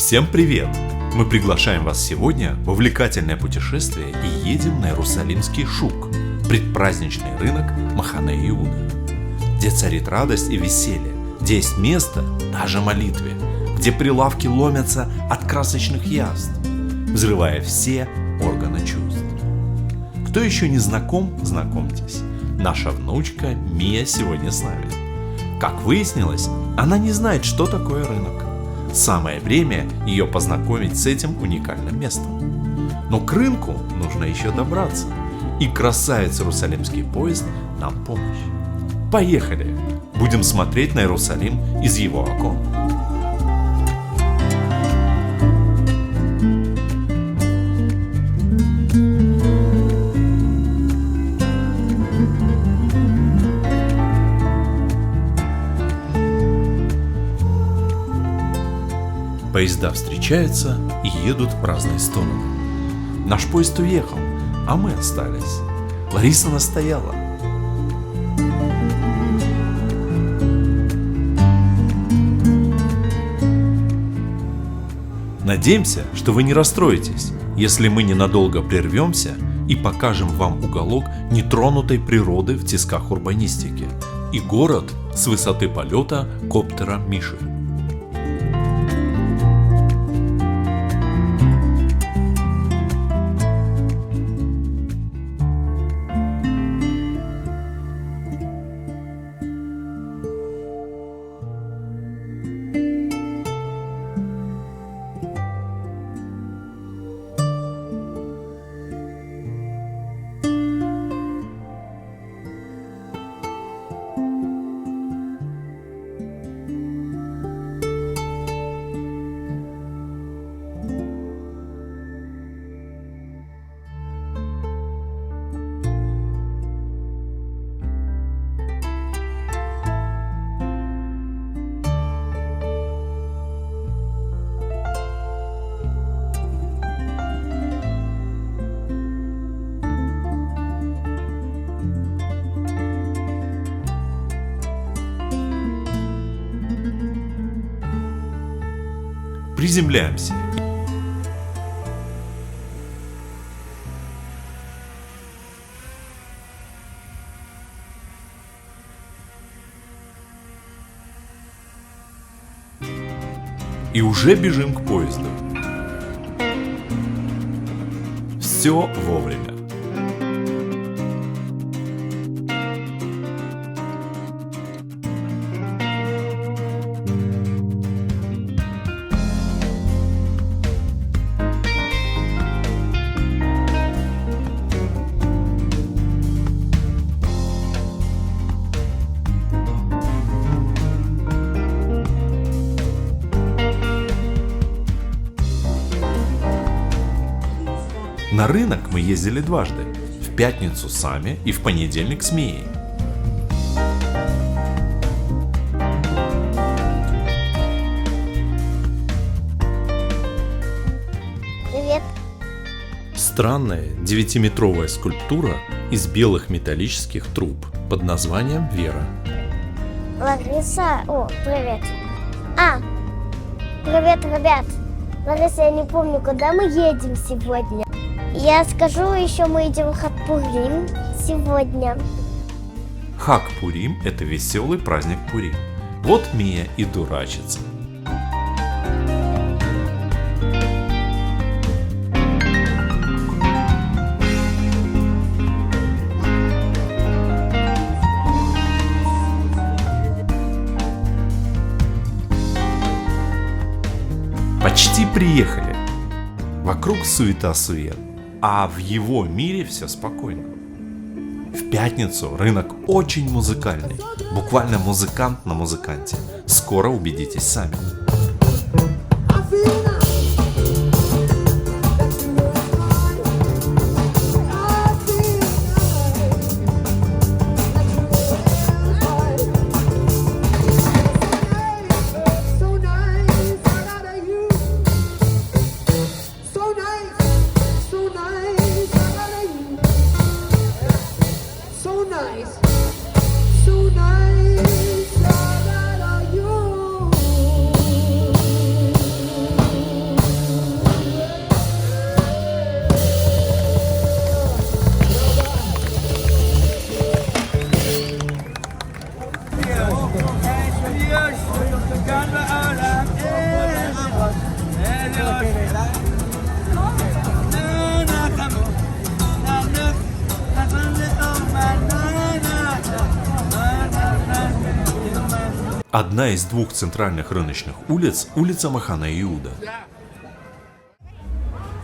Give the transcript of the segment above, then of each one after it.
Всем привет! Мы приглашаем вас сегодня в увлекательное путешествие и едем на Иерусалимский Шук, предпраздничный рынок Махане Иуда, где царит радость и веселье, где есть место даже молитве, где прилавки ломятся от красочных яств, взрывая все органы чувств. Кто еще не знаком, знакомьтесь. Наша внучка Мия сегодня с нами. Как выяснилось, она не знает, что такое рынок. Самое время ее познакомить с этим уникальным местом. Но к рынку нужно еще добраться, и красавец Иерусалимский поезд нам помощь. Поехали! Будем смотреть на Иерусалим из его окон. Поезда встречаются и едут в разные стороны. Наш поезд уехал, а мы остались. Лариса настояла. Надеемся, что вы не расстроитесь, если мы ненадолго прервемся и покажем вам уголок нетронутой природы в тисках урбанистики и город с высоты полета коптера Миши. Приземляемся. И уже бежим к поезду. Все вовремя. На рынок мы ездили дважды, в пятницу сами и в понедельник с Мией. Привет. Странная 9-метровая скульптура из белых металлических труб под названием Вера. Лариса, привет. Привет, ребят. Лариса, я не помню, куда мы едем сегодня. Я скажу еще, мы идем в Хаг-Пурим сегодня. Хаг-Пурим – это веселый праздник Пурим. Вот Мия и дурачится. Почти приехали. Вокруг суета-сует, а в его мире все спокойно. В пятницу рынок очень музыкальный, буквально музыкант на музыканте. Скоро убедитесь сами. So nice, Одна из двух центральных рыночных улиц – улица Махане Иуда.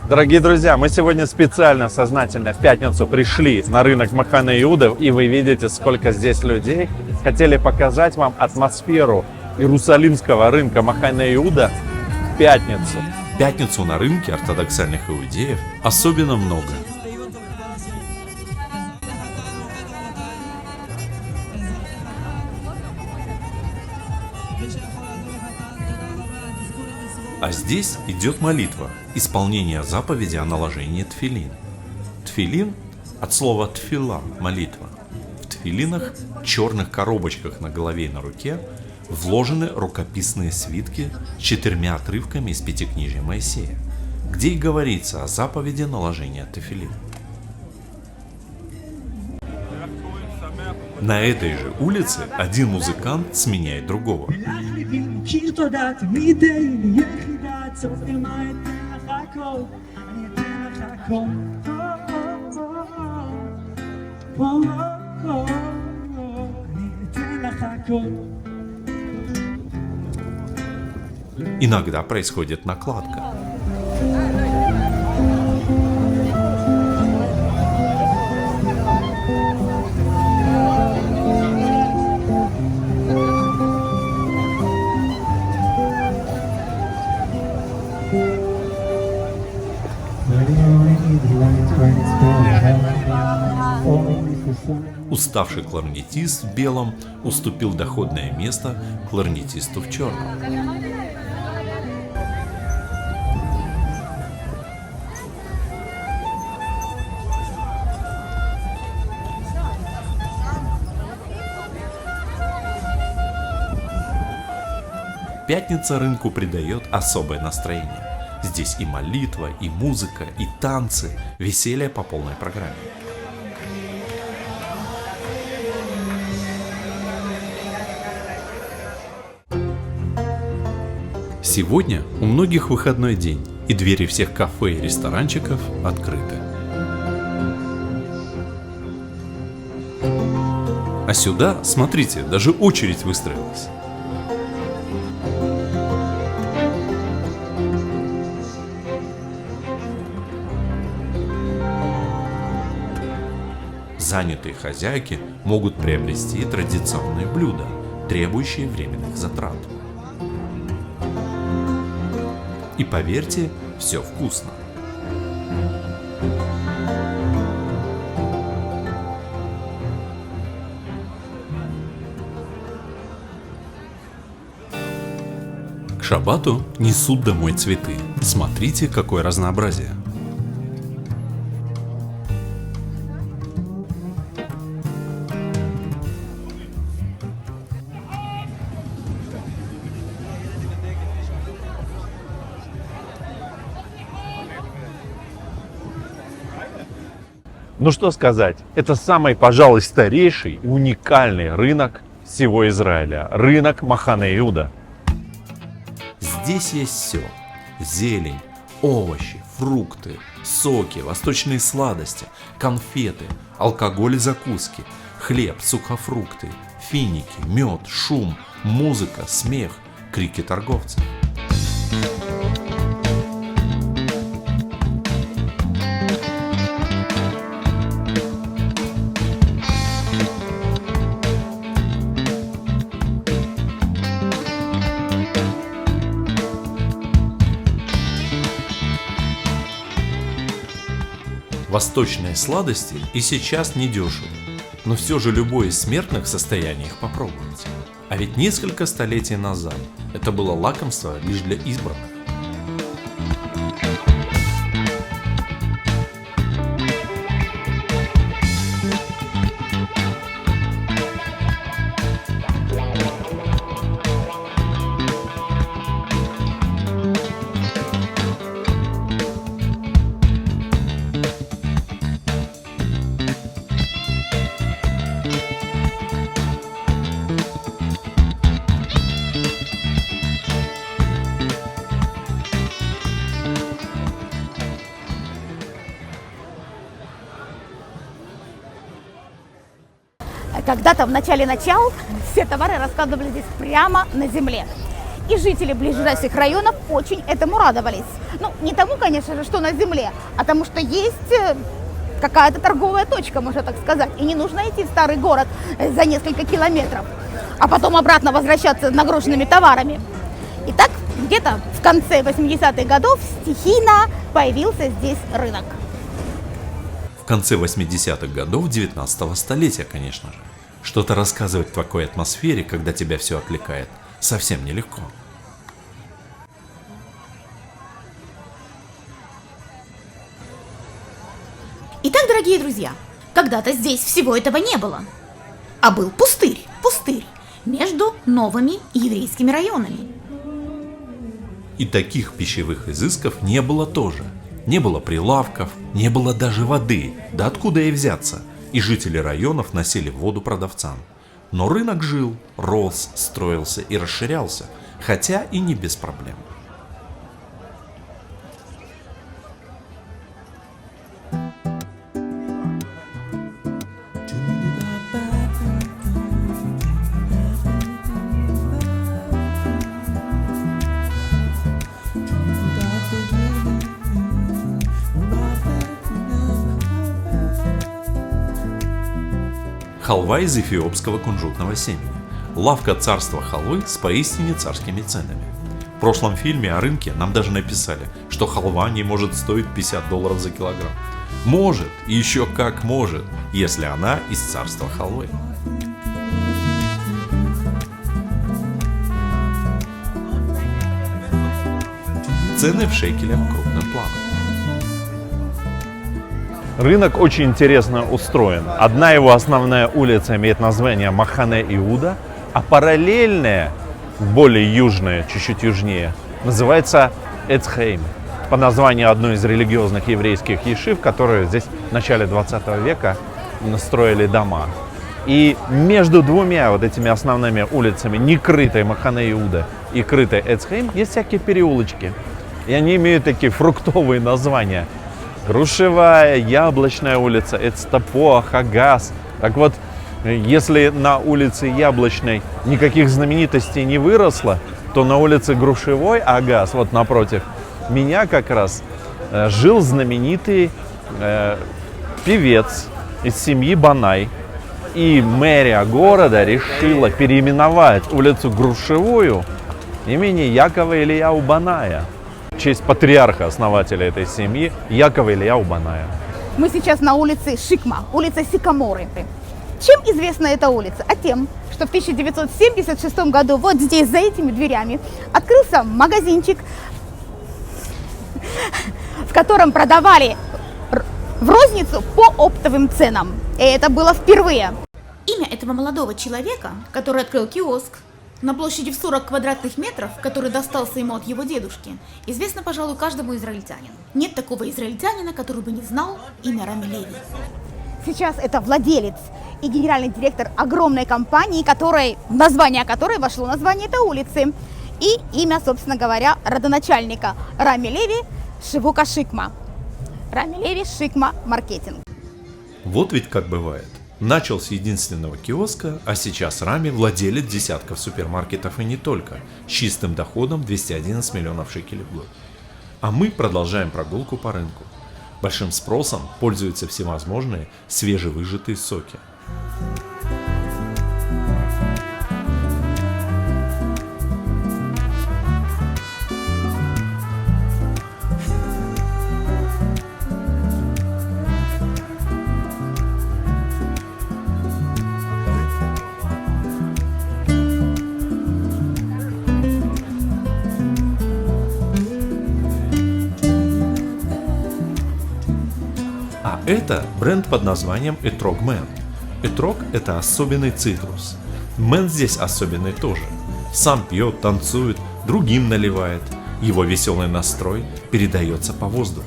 Дорогие друзья, мы сегодня специально, сознательно в пятницу пришли на рынок Махане Иуда, и вы видите, сколько здесь людей. Хотели показать вам атмосферу иерусалимского рынка Махане Иуда в пятницу. В пятницу на рынке ортодоксальных иудеев особенно много. А здесь идет молитва, исполнение заповеди о наложении тфилин. Тфилин от слова тфила – молитва. В тфилинах, черных коробочках на голове и на руке, вложены рукописные свитки с 4 отрывками из Пятикнижия Моисея, где и говорится о заповеди наложения тефилин. На этой же улице один музыкант сменяет другого. Иногда происходит накладка. Уставший кларнетист в белом уступил доходное место кларнетисту в черном. Пятница рынку придает особое настроение. Здесь и молитва, и музыка, и танцы, веселье по полной программе. Сегодня у многих выходной день, и двери всех кафе и ресторанчиков открыты. А сюда, смотрите, даже очередь выстроилась. Занятые хозяйки могут приобрести традиционные блюда, требующие временных затрат. И поверьте, все вкусно. К шаббату несут домой цветы. Смотрите, какое разнообразие. Ну что сказать, это самый, пожалуй, старейший и уникальный рынок всего Израиля. Рынок Махане Иуда. Здесь есть все. Зелень, овощи, фрукты, соки, восточные сладости, конфеты, алкоголь и закуски, хлеб, сухофрукты, финики, мед, шум, музыка, смех, крики торговцев. Восточные сладости и сейчас не дешевы, но все же любой из смертных в состоянии их попробовать. А ведь несколько столетий назад это было лакомство лишь для избранных. Когда-то в начале начал все товары раскладывали здесь прямо на земле. И жители ближайших районов очень этому радовались. Ну, не тому, конечно же, что на земле, а тому, что есть какая-то торговая точка, можно так сказать. И не нужно идти в старый город за несколько километров, а потом обратно возвращаться с нагруженными товарами. Итак, где-то в конце 80-х годов стихийно появился здесь рынок. В конце 80-х годов 19-го столетия, конечно же. Что-то рассказывать в такой атмосфере, когда тебя все отвлекает, совсем нелегко. Итак, дорогие друзья, когда-то здесь всего этого не было, а был пустырь между новыми еврейскими районами. И таких пищевых изысков не было тоже. Не было прилавков, не было даже воды, да откуда и взяться. И жители районов носили воду продавцам. Но рынок жил, рос, строился и расширялся, хотя и не без проблем. Халва из эфиопского кунжутного семени. Лавка царства халвы с поистине царскими ценами. В прошлом фильме о рынке нам даже написали, что халва не может стоить $50 за килограмм. Может, и еще как может, если она из царства халвы. Цены в шекелях крупным планом. Рынок очень интересно устроен. Одна его основная улица имеет название Махане Иуда, а параллельная, более южная, чуть-чуть южнее, называется Эцхейм, по названию одной из религиозных еврейских ешив, которые здесь в начале 20 века строили дома. И между двумя вот этими основными улицами, не крытой Махане Иуда и крытой Эцхейм, есть всякие переулочки. И они имеют такие фруктовые названия. Грушевая, Яблочная улица, Эцтапоа, Хагас. Так вот, если на улице Яблочной никаких знаменитостей не выросло, то на улице Грушевой, Агас, вот напротив меня как раз жил знаменитый певец из семьи Банай. И мэрия города решила переименовать улицу Грушевую имени Якова Ильяу Баная. В честь патриарха, основателя этой семьи, Якова Ильяу Баная. Мы сейчас на улице Шикма, улица Сикаморы. Чем известна эта улица? А тем, что в 1976 году вот здесь, за этими дверями, открылся магазинчик, в котором продавали в розницу по оптовым ценам. И это было впервые. Имя этого молодого человека, который открыл киоск на площади в 40 квадратных метров, который достался ему от его дедушки, известно, пожалуй, каждому израильтянину. Нет такого израильтянина, который бы не знал имя Рами Леви. Сейчас это владелец и генеральный директор огромной компании, в название которой вошло название этой улицы. И имя, собственно говоря, родоначальника Рами Леви Шивука Шикма. Рами Леви Шикма Маркетинг. Вот ведь как бывает. Начал с единственного киоска, а сейчас Рами владелец десятков супермаркетов и не только, с чистым доходом 211 миллионов шекелей в год. А мы продолжаем прогулку по рынку. Большим спросом пользуются всевозможные свежевыжатые соки. Это бренд под названием Этрог Мэн. Этрог – это особенный цитрус. Мэн здесь особенный тоже. Сам пьет, танцует, другим наливает. Его веселый настрой передается по воздуху.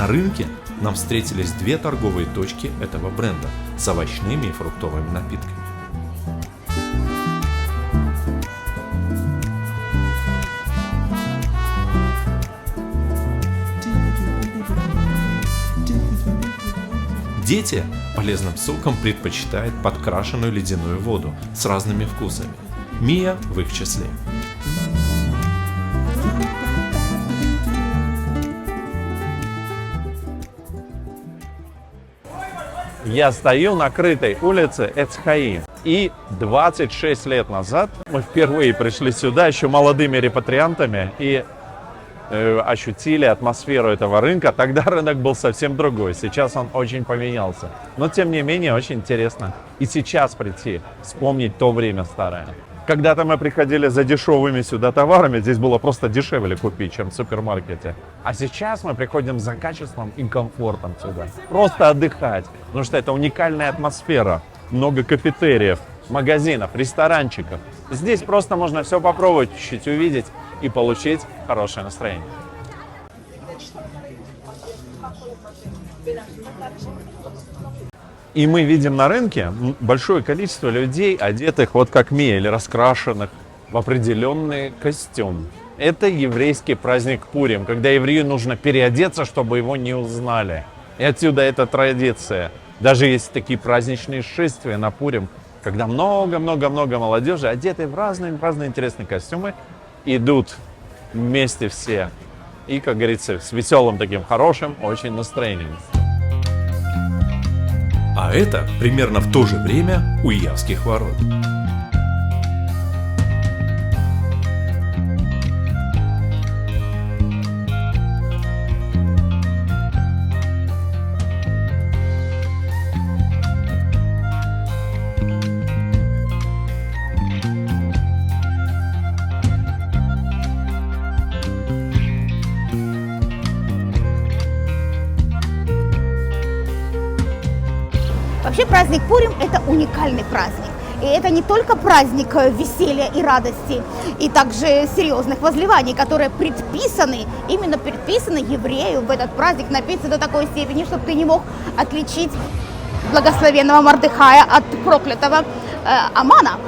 На рынке нам встретились две торговые точки этого бренда с овощными и фруктовыми напитками. Дети полезным соком предпочитают подкрашенную ледяную воду с разными вкусами. Мия в их числе. Я стою на крытой улице Эцхаи. И 26 лет назад мы впервые пришли сюда еще молодыми репатриантами и ощутили атмосферу этого рынка. Тогда рынок был совсем другой. Сейчас он очень поменялся. Но тем не менее очень интересно и сейчас прийти, вспомнить то время старое. Когда-то мы приходили за дешевыми сюда товарами, здесь было просто дешевле купить, чем в супермаркете. А сейчас мы приходим за качеством и комфортом сюда. Просто отдыхать, потому что это уникальная атмосфера. Много кафетериев, магазинов, ресторанчиков. Здесь просто можно все попробовать, чуть-чуть увидеть и получить хорошее настроение. И мы видим на рынке большое количество людей, одетых вот как Мия, или раскрашенных в определенный костюм. Это еврейский праздник Пурим, когда еврею нужно переодеться, чтобы его не узнали. И отсюда эта традиция. Даже есть такие праздничные шествия на Пурим, когда много-много-много молодежи, одетые в разные интересные костюмы, идут вместе все. И, как говорится, с веселым таким хорошим очень настроением. А это примерно в то же время у Явских ворот. Вообще праздник Пурим – это уникальный праздник. И это не только праздник веселья и радости, и также серьезных возливаний, которые предписаны еврею в этот праздник, написаны до такой степени, чтобы ты не мог отличить благословенного Мордехая от проклятого Амана.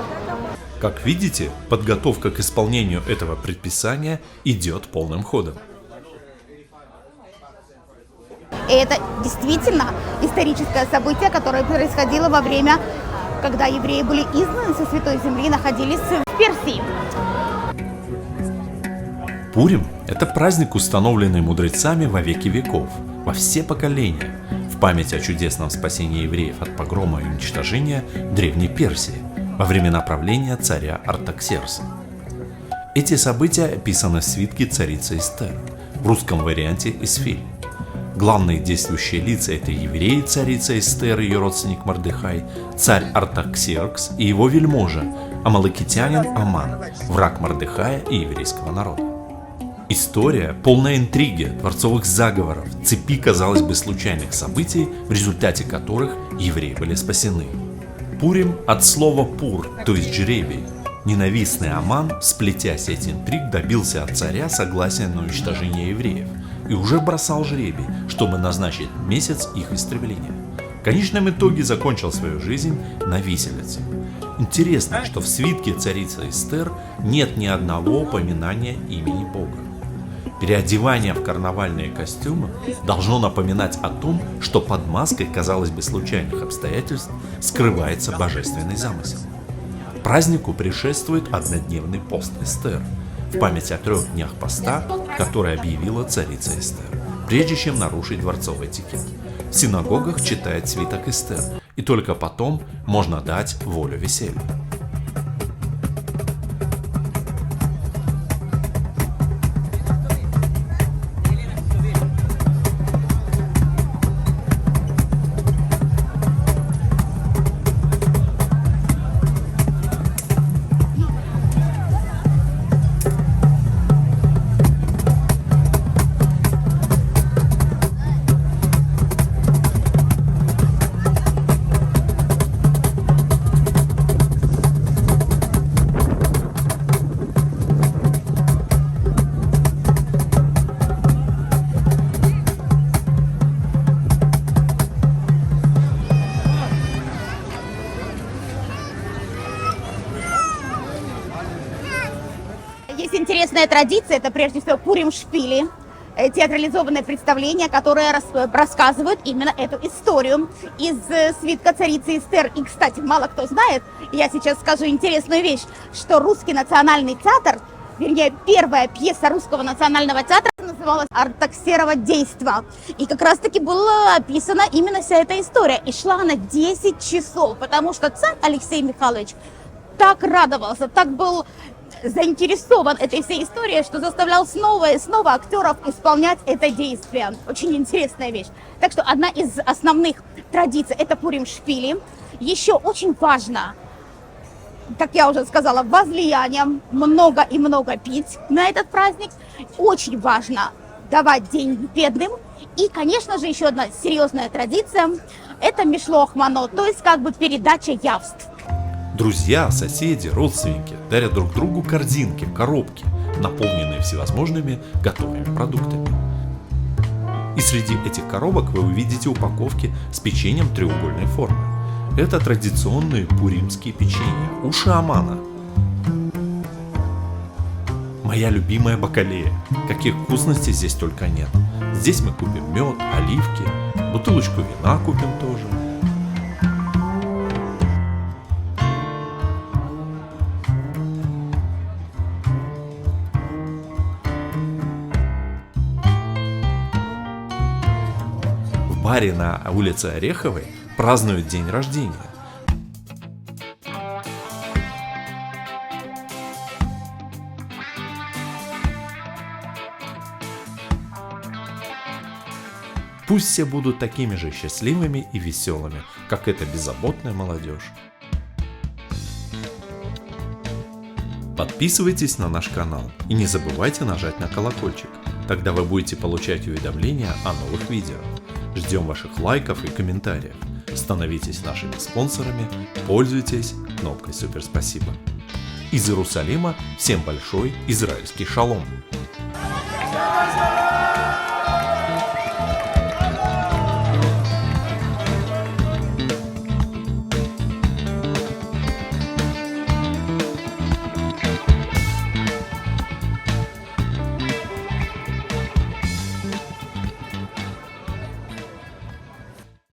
Как видите, подготовка к исполнению этого предписания идет полным ходом. И это действительно историческое событие, которое происходило во время, когда евреи были изгнаны со Святой Земли и находились в Персии. Пурим – это праздник, установленный мудрецами во веки веков, во все поколения, в память о чудесном спасении евреев от погрома и уничтожения Древней Персии во времена правления царя Артаксеркса. Эти события описаны в свитке царицы Эстер, в русском варианте Эсфирь. Главные действующие лица – это евреи, царица Эстер и ее родственник Мордехай, царь Артаксеркс и его вельможа, амалакитянин Аман, враг Мордехая и еврейского народа. История, полная интриги, дворцовых заговоров, цепи, казалось бы, случайных событий, в результате которых евреи были спасены. Пурим от слова «пур», то есть жребий. Ненавистный Аман, сплетя сеть интриг, добился от царя согласия на уничтожение евреев и уже бросал жребий, чтобы назначить месяц их истребления. В конечном итоге закончил свою жизнь на виселице. Интересно, что в свитке царицы Эстер нет ни одного упоминания имени Бога. Переодевание в карнавальные костюмы должно напоминать о том, что под маской, казалось бы, случайных обстоятельств скрывается божественный замысел. Празднику предшествует однодневный пост Эстер, в память о 3 днях поста, который объявила царица Эстер, прежде чем нарушить дворцовый этикет. В синагогах читает свиток Эстер, и только потом можно дать волю веселью. интересная традиция, это прежде всего Пурим-шпили, театрализованное представление, которое рассказывает именно эту историю из свитка царицы Эстер. И, кстати, мало кто знает, я сейчас скажу интересную вещь, что Русский национальный театр, вернее, первая пьеса Русского национального театра называлась «Артаксерова действо». И как раз-таки была описана именно вся эта история. И шла она 10 часов, потому что царь Алексей Михайлович так радовался, так был заинтересован этой всей историей, что заставлял снова и снова актеров исполнять это действие. Очень интересная вещь. Так что одна из основных традиций – это Пурим-шпили. Еще очень важно, как я уже сказала, возлияние, много и много пить на этот праздник. Очень важно давать деньги бедным. И, конечно же, еще одна серьезная традиция – это мишлох манот, то есть как бы передача явств. Друзья, соседи, родственники дарят друг другу корзинки, коробки, наполненные всевозможными готовыми продуктами. И среди этих коробок вы увидите упаковки с печеньем треугольной формы. Это традиционные пуримские печенья, уши Амана. Моя любимая бакалея. Каких вкусностей здесь только нет. Здесь мы купим мед, оливки, бутылочку вина купим тоже. В баре на улице Ореховой празднуют день рождения. Пусть все будут такими же счастливыми и веселыми, как эта беззаботная молодежь. Подписывайтесь на наш канал и не забывайте нажать на колокольчик, тогда вы будете получать уведомления о новых видео. Ждем ваших лайков и комментариев. Становитесь нашими спонсорами, пользуйтесь кнопкой «Супер спасибо». Из Иерусалима всем большой израильский шалом!